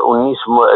19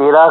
$13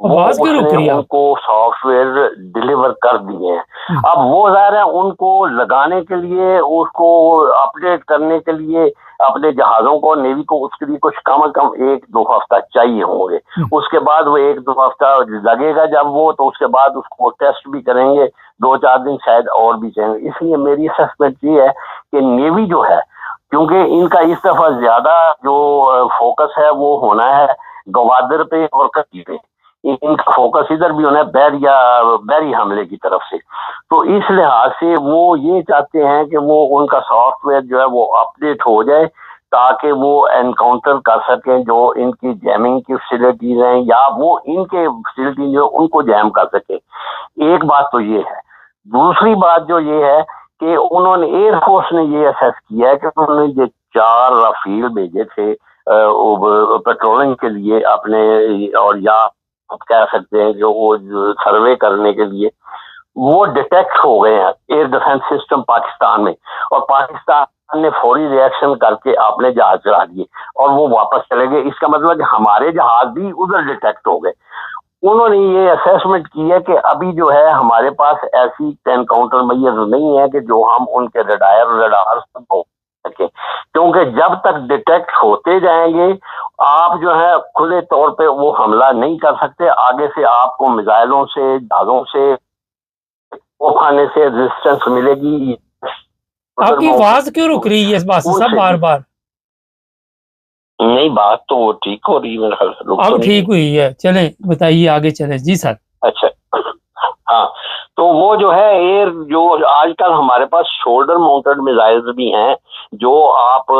وہ آواز اس کیوں رک نے رہی ہے ان آپ؟ کو سافٹ ویئر ڈلیور کر دیے ہیں. ہم، اب وہ ظاہر ہے ان کو لگانے کے لیے, اس کو اپڈیٹ کرنے کے لیے اپنے جہازوں کو, نیوی کو, اس کے لیے کچھ کم از کم 1-2 ہفتہ چاہیے ہوں گے. ہم، اس کے بعد وہ 1-2 ہفتہ لگے گا جب وہ, تو اس کے بعد اس کو ٹیسٹ بھی کریں گے, 2-4 دن شاید اور بھی چاہیں گے. اس لیے میری اسسمنٹ یہ ہے کہ نیوی جو ہے, کیونکہ ان کا اس دفعہ زیادہ جو فوکس ہے وہ ہونا ہے گوادر پہ اور کشتی پہ. ان کا فوکس ادھر بھی ہونا ہے بحری حملے کی طرف سے. تو اس لحاظ سے وہ یہ چاہتے ہیں کہ وہ ان کا سافٹ ویئر جو ہے وہ اپڈیٹ ہو جائے, تاکہ وہ انکاؤنٹر کر سکیں جو ان کی جیمنگ کی فیسلٹیز ہیں, یا وہ ان کے فیسلٹی جو ان کو جیم کر سکے. ایک بات تو یہ ہے. دوسری بات جو یہ ہے کہ انہوں نے, ایئر فورس نے یہ اسیس کیا ہے کہ انہوں نے یہ 4 رافیل بھیجے تھے پیٹرولنگ کے لیے اپنے, اور یا آپ کہہ سکتے ہیں کہ وہ سروے کرنے کے لیے, وہ ڈیٹیکٹ ہو گئے ہیں ایئر ڈیفنس سسٹم پاکستان میں, اور پاکستان نے فوری ری ایکشن کر کے اپنے جہاز چلا دیے اور وہ واپس چلے گئے. اس کا مطلب کہ ہمارے جہاز بھی ادھر ڈیٹیکٹ ہو گئے. انہوں نے یہ اسیسمنٹ کی ہے کہ ابھی جو ہے ہمارے پاس ایسی انکاؤنٹر میسر نہیں ہے کہ جو ہم ان کے ریڈار سکیں, کیونکہ جب تک ڈیٹیکٹ ہوتے جائیں گے آپ جو ہے کھلے طور پہ وہ حملہ نہیں کر سکتے. آگے سے آپ کو میزائلوں سے, جہازوں سے, کھانے سے ریزسٹنس ملے گی. آپ کی آواز کیوں رک رہی ہے باسط ان صاحب سے بار بار؟ نہیں, بات تو وہ ٹھیک ہو رہی ہے, میرا خیال رک تو اب نہیں ٹھیک ہوئی ہے, چلیں بتائیے آگے چلیں جی سر. اچھا. ہاں, تو وہ جو ہے ایئر, جو آج کل ہمارے پاس شولڈر ماؤنٹڈ میزائلز بھی ہیں جو آپ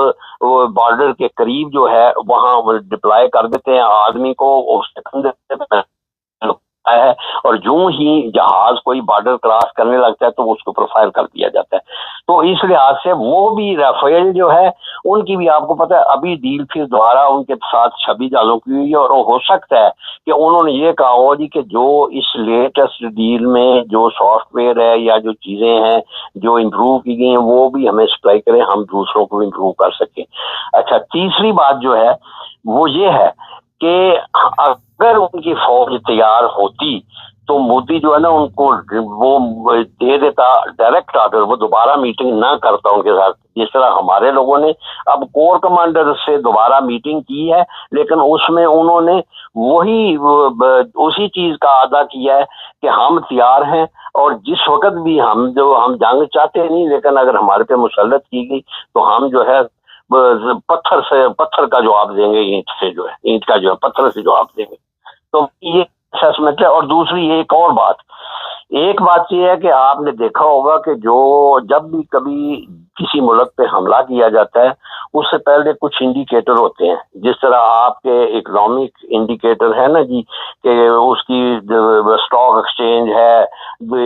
بارڈر کے قریب جو ہے وہاں ڈپلائی کر دیتے ہیں آدمی کو, ہے, اور جو ہی جہاز کوئی بارڈر کراس کرنے لگتا ہے تو اس کو پروفائل کر دیا جاتا ہے. تو اس لحاظ سے وہ بھی رافیل جو ہے ان کی بھی آپ کو پتا ہے ابھی ڈیل پھر دوبارہ ان کے ساتھ 26 جہازوں کی ہوئی ہے, اور ہو سکتا ہے کہ انہوں نے یہ کہا ہو جی کہ جو اس لیٹسٹ ڈیل میں جو سافٹ ویئر ہے یا جو چیزیں ہیں جو امپروو کی گئی ہیں وہ بھی ہمیں سپلائی کریں, ہم دوسروں کو امپروو کر سکیں. اچھا, تیسری بات جو ہے وہ یہ ہے کہ اگر ان کی فوج تیار ہوتی تو مودی جو ہے نا ان کو وہ دے دیتا ڈائریکٹ آرڈر, وہ دوبارہ میٹنگ نہ کرتا ان کے ساتھ, جس طرح ہمارے لوگوں نے اب کور کمانڈر سے دوبارہ میٹنگ کی ہے, لیکن اس میں انہوں نے وہی اسی چیز کا ادا کیا ہے کہ ہم تیار ہیں, اور جس وقت بھی ہم جنگ چاہتے نہیں, لیکن اگر ہمارے پہ مسلط کی گئی تو ہم جو ہے پتھر کا جواب دیں گے, اینٹ سے جو ہے, اینٹ کا جو ہے پتھر سے جواب دیں گے. تو یہ اسسمنٹ ہے. اور دوسری ایک اور بات, ایک بات یہ ہے کہ آپ نے دیکھا ہوگا کہ جو جب بھی کبھی کسی ملک پہ حملہ کیا جاتا ہے اس سے پہلے کچھ انڈیکیٹر ہوتے ہیں, جس طرح آپ کے اکنامک انڈیکیٹر ہے نا جی, کہ اس کی اسٹاک ایکسچینج ہے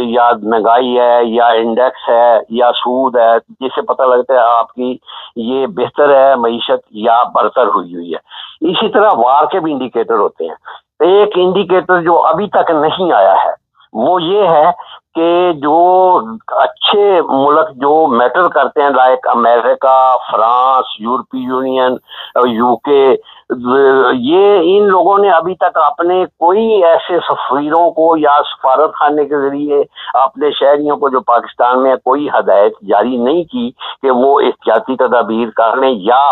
یا مہنگائی ہے یا انڈیکس ہے یا سود ہے, جس سے پتہ لگتا ہے آپ کی یہ بہتر ہے معیشت یا برتر ہوئی ہے. اسی طرح وار کے بھی انڈیکیٹر ہوتے ہیں. ایک انڈیکیٹر جو ابھی تک نہیں آیا ہے وہ یہ ہے کہ جو اچھے ملک جو میٹر کرتے ہیں لائک امریکہ, فرانس, یورپی یونین, یو کے, یہ ان لوگوں نے ابھی تک اپنے کوئی ایسے سفیروں کو یا سفارت خانے کے ذریعے اپنے شہریوں کو جو پاکستان میں کوئی ہدایت جاری نہیں کی کہ وہ احتیاطی تدابیر کر لیں یا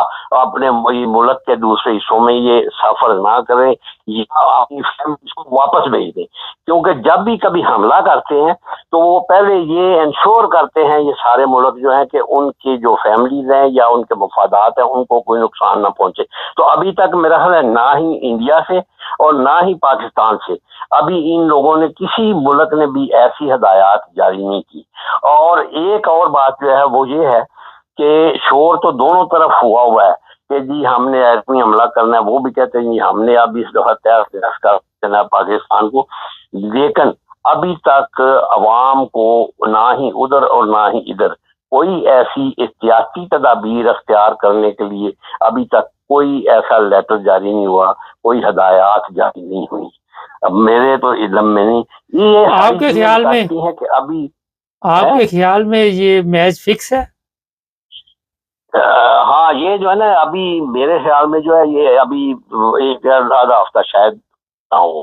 اپنے ملک کے دوسرے حصوں میں یہ سفر نہ کریں یا اپنی فیملیز کو واپس بھیج دیں. کیونکہ جب بھی کبھی حملہ کرتے ہیں تو وہ پہلے یہ انشور کرتے ہیں یہ سارے ملک جو ہیں کہ ان کی جو فیملیز ہیں یا ان کے مفادات ہیں ان کو کوئی نقصان نہ پہنچے. تو ابھی تک میرا خیال ہے نہ ہی انڈیا سے اور نہ ہی پاکستان سے ابھی ان لوگوں نے کسی ملک نے بھی ایسی ہدایات جاری نہیں کی. اور ایک اور بات جو ہے وہ یہ ہے کہ شور تو دونوں طرف ہوا ہے کہ جی ہم نے ایٹمی حملہ کرنا ہے, وہ بھی کہتے ہیں جی ہم نے اب اس دفعہ تیار کرنا پاکستان کو, لیکن ابھی تک عوام کو نہ ہی ادھر اور نہ ہی ادھر کوئی ایسی احتیاطی تدابیر اختیار کرنے کے لیے ابھی تک کوئی ایسا لیٹر جاری نہیں ہوا, کوئی ہدایات جاری نہیں ہوئی. اب میرے تو علم میں نہیں, یہ آپ کے خیال میں ہے کہ ابھی آپ کے خیال میں یہ میچ فکس ہے؟ ہاں, یہ جو ہے نا ابھی میرے خیال میں جو ہے یہ ابھی 1 آدھا ہفتہ شاید نہ ہو.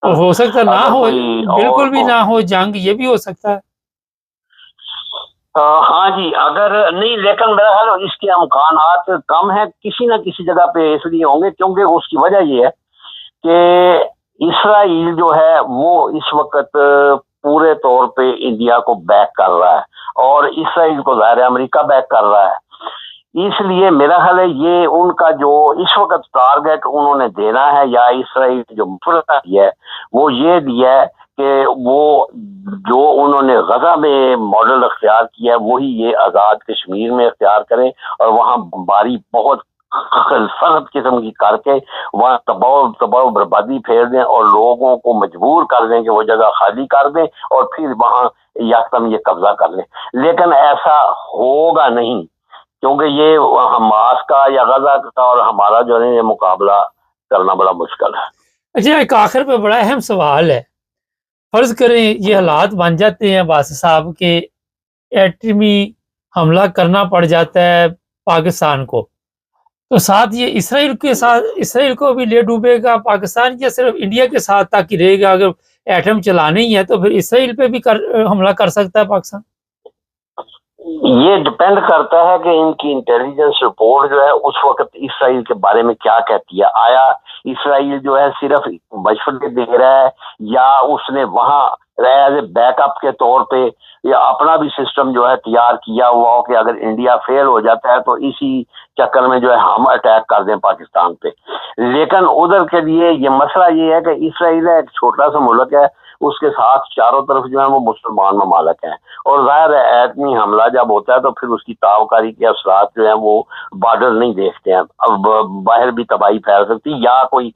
اور ہو سکتا ہے نہ اگر ہو، کوئی اور بالکل بھی نہ ہو جنگ، یہ بھی ہو سکتا ہے۔ ہاں جی، اگر نہیں، لیکن میرا خیال ہے اس کے امکانات کم ہیں، کسی نہ کسی جگہ پہ اس لیے ہوں گے کیونکہ اس کی وجہ یہ ہے کہ اسرائیل جو ہے وہ اس وقت پورے طور پہ انڈیا کو بیک کر رہا ہے، اور اسرائیل کو ظاہر ہے امریکہ بیک کر رہا ہے۔ اس لیے میرا خیال ہے یہ ان کا جو اس وقت ٹارگیٹ انہوں نے دینا ہے، یا اسرائیل جو مفردہ دیا ہے وہ یہ دیا ہے کہ وہ جو انہوں نے غزہ میں ماڈل اختیار کیا ہے وہی یہ آزاد کشمیر میں اختیار کریں، اور وہاں بمباری بہت سخت قسم کی کر کے وہاں تباہ و بربادی پھیر دیں اور لوگوں کو مجبور کر دیں کہ وہ جگہ خالی کر دیں اور پھر وہاں یکدم یہ قبضہ کر لیں۔ لیکن ایسا ہوگا نہیں، کیونکہ یہ حماس کا یا غزہ کا اور ہمارا جو ہے یہ مقابلہ کرنا بڑا مشکل ہے۔ اچھا، ایک آخر پہ بڑا اہم سوال ہے، فرض کریں یہ حالات بن جاتے ہیں باسط صاحب کے ایٹمی حملہ کرنا پڑ جاتا ہے پاکستان کو، تو ساتھ یہ اسرائیل کے ساتھ، اسرائیل کو بھی لے ڈوبے گا پاکستان، یا صرف انڈیا کے ساتھ تک ہی رہے گا؟ اگر ایٹم چلانے ہی ہے تو پھر اسرائیل پہ بھی حملہ کر سکتا ہے پاکستان؟ یہ ڈپینڈ کرتا ہے کہ ان کی انٹیلیجنس رپورٹ جو ہے اس وقت اسرائیل کے بارے میں کیا کہتی ہے۔ آیا اسرائیل جو ہے صرف مشورے دے رہا ہے، یا اس نے وہاں ایز اے بیک اپ کے طور پہ یا اپنا بھی سسٹم جو ہے تیار کیا ہوا ہو کہ اگر انڈیا فیل ہو جاتا ہے تو اسی چکر میں جو ہے ہم اٹیک کر دیں پاکستان پہ۔ لیکن ادھر کے لیے یہ مسئلہ یہ ہے کہ اسرائیل ایک چھوٹا سا ملک ہے، اس کے ساتھ چاروں طرف جو ہے وہ مسلمان ممالک ہیں، اور ظاہر ہے ایٹمی حملہ جب ہوتا ہے تو پھر اس کی تابکاری کے اثرات جو ہیں وہ بارڈر نہیں دیکھتے ہیں، اب باہر بھی تباہی پھیل سکتی یا کوئی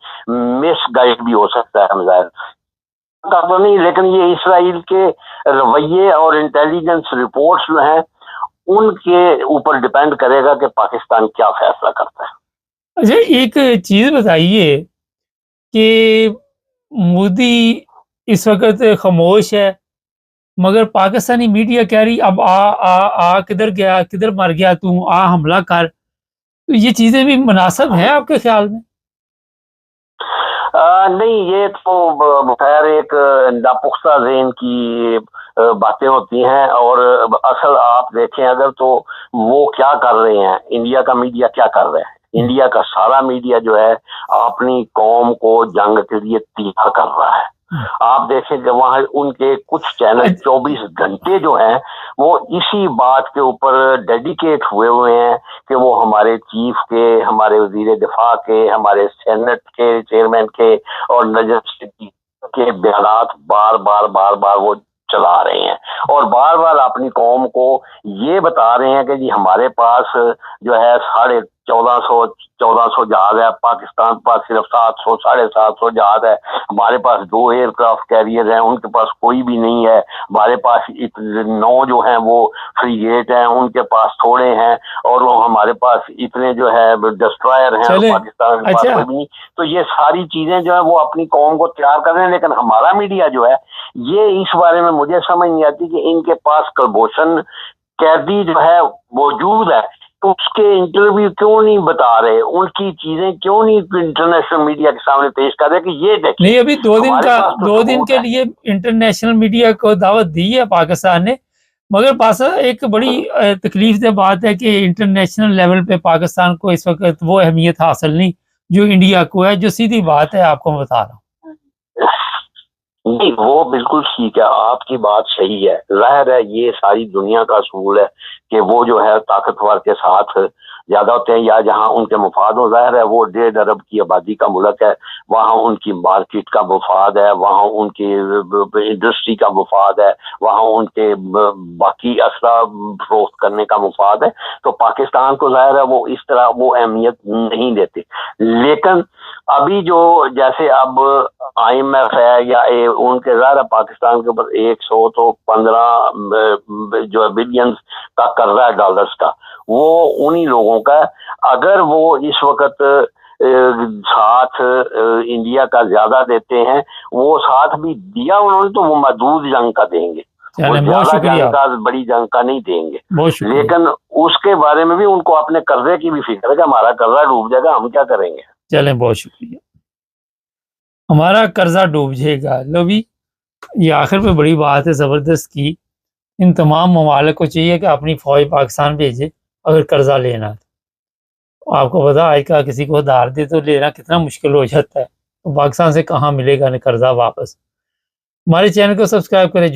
مس گائڈ بھی ہو سکتا ہے، ہم ظاہر تو نہیں، لیکن یہ اسرائیل کے رویے اور انٹیلیجنس رپورٹس جو ہیں ان کے اوپر ڈپینڈ کرے گا کہ پاکستان کیا فیصلہ کرتا ہے۔ اچھا، ایک چیز بتائیے کہ مودی اس وقت خاموش ہے، مگر پاکستانی میڈیا کہہ رہی اب آ کدھر گیا، کدھر مر گیا تو آ حملہ کر، تو یہ چیزیں بھی مناسب ہیں آپ کے خیال میں؟ نہیں، یہ تو خیر ایک ناپختہ ذہن کی باتیں ہوتی ہیں، اور اصل آپ دیکھیں اگر تو وہ کیا کر رہے ہیں، انڈیا کا میڈیا کیا کر رہا ہے، انڈیا کا سارا میڈیا جو ہے اپنی قوم کو جنگ کے لیے تیار کر رہا ہے۔ آپ دیکھیں کہ وہاں ان کے کچھ چینل 24 گھنٹے جو ہیں وہ اسی بات کے اوپر ڈیڈیکیٹ ہوئے ہیں کہ وہ ہمارے چیف کے، ہمارے وزیر دفاع کے، ہمارے سینٹ کے چیئرمین کے اور لیجسلیٹر کے بیانات بار بار وہ چلا رہے ہیں، اور بار بار اپنی قوم کو یہ بتا رہے ہیں کہ جی ہمارے پاس جو ہے 1450 جہاز ہے، پاکستان کے پاس صرف 700 جہاز ہے، ہمارے پاس 2 ایئر کرافٹ کیریئر ہیں، ان کے پاس کوئی بھی نہیں ہے، ہمارے پاس 9 جو ہیں وہ فریگیٹ ہیں، ان کے پاس تھوڑے ہیں، اور وہ ہمارے پاس اتنے جو ہے ڈسٹرائر ہیں، پاکستان کے پاس کوئی بھی نہیں۔ تو یہ ساری چیزیں جو ہیں وہ اپنی قوم کو تیار کر رہے ہیں، لیکن ہمارا میڈیا جو ہے یہ اس بارے میں مجھے سمجھ نہیں آتی کہ ان کے پاس کلبھوشن قیدی جو ہے موجود ہے تو اس کے انٹرویو کیوں نہیں بتا رہے، ان کی چیزیں کیوں نہیں انٹرنیشنل میڈیا کے سامنے پیش کر رہے کہ یہ دیکھیں۔ نہیں، ابھی 2 دن کے لیے انٹرنیشنل میڈیا کو دعوت دی ہے پاکستان نے، مگر پاسا ایک بڑی تکلیف دہ بات ہے کہ انٹرنیشنل لیول پہ پاکستان کو اس وقت وہ اہمیت حاصل نہیں جو انڈیا کو ہے، جو سیدھی بات ہے آپ کو میں بتا رہا ہوں۔ نہیں، وہ بالکل ٹھیک ہے، آپ کی بات صحیح ہے، ظاہر ہے یہ ساری دنیا کا اصول ہے کہ وہ جو ہے طاقتور کے ساتھ زیادہ ہوتے ہیں، یا جہاں ان کے مفاد ہو، ظاہر ہے وہ 1.5 ارب کی آبادی کا ملک ہے، وہاں ان کی مارکیٹ کا مفاد ہے، وہاں ان کی انڈسٹری کا مفاد ہے، وہاں ان کے باقی اسلحہ فروخت کرنے کا مفاد ہے، تو پاکستان کو ظاہر ہے وہ اس طرح وہ اہمیت نہیں دیتے۔ لیکن ابھی جو جیسے اب IMF ہے یا ان کے ظاہر پاکستان کے اوپر 115 جو ہے بلین کا قرضہ ہے ڈالرز کا، وہ انہی لوگوں کا ہے۔ اگر وہ اس وقت ساتھ انڈیا کا زیادہ دیتے ہیں، وہ ساتھ بھی دیا انہوں نے تو وہ محدود جنگ کا دیں گے، وہ زیادہ جنگ کا، بڑی جنگ کا نہیں دیں گے، لیکن اس کے بارے میں بھی ان کو اپنے قرضے کی بھی فکر ہے کہ ہمارا قرضہ ڈوب جائے گا، ہم کیا کریں گے۔ چلیں، بہت شکریہ۔ ہمارا قرضہ ڈوب جائے گا. لو بھی یہ آخر پہ بڑی بات ہے زبردست کی. ان تمام ممالک کو چاہیے کہ اپنی فوج پاکستان بھیجے اگر قرضہ لینا. آپ کو پتا آج کا کسی کو ادھار دے تو لینا کتنا مشکل ہو جاتا ہے. تو پاکستان سے کہاں ملے گا قرضہ واپس. ہمارے چینل کو سبسکرائب کریں.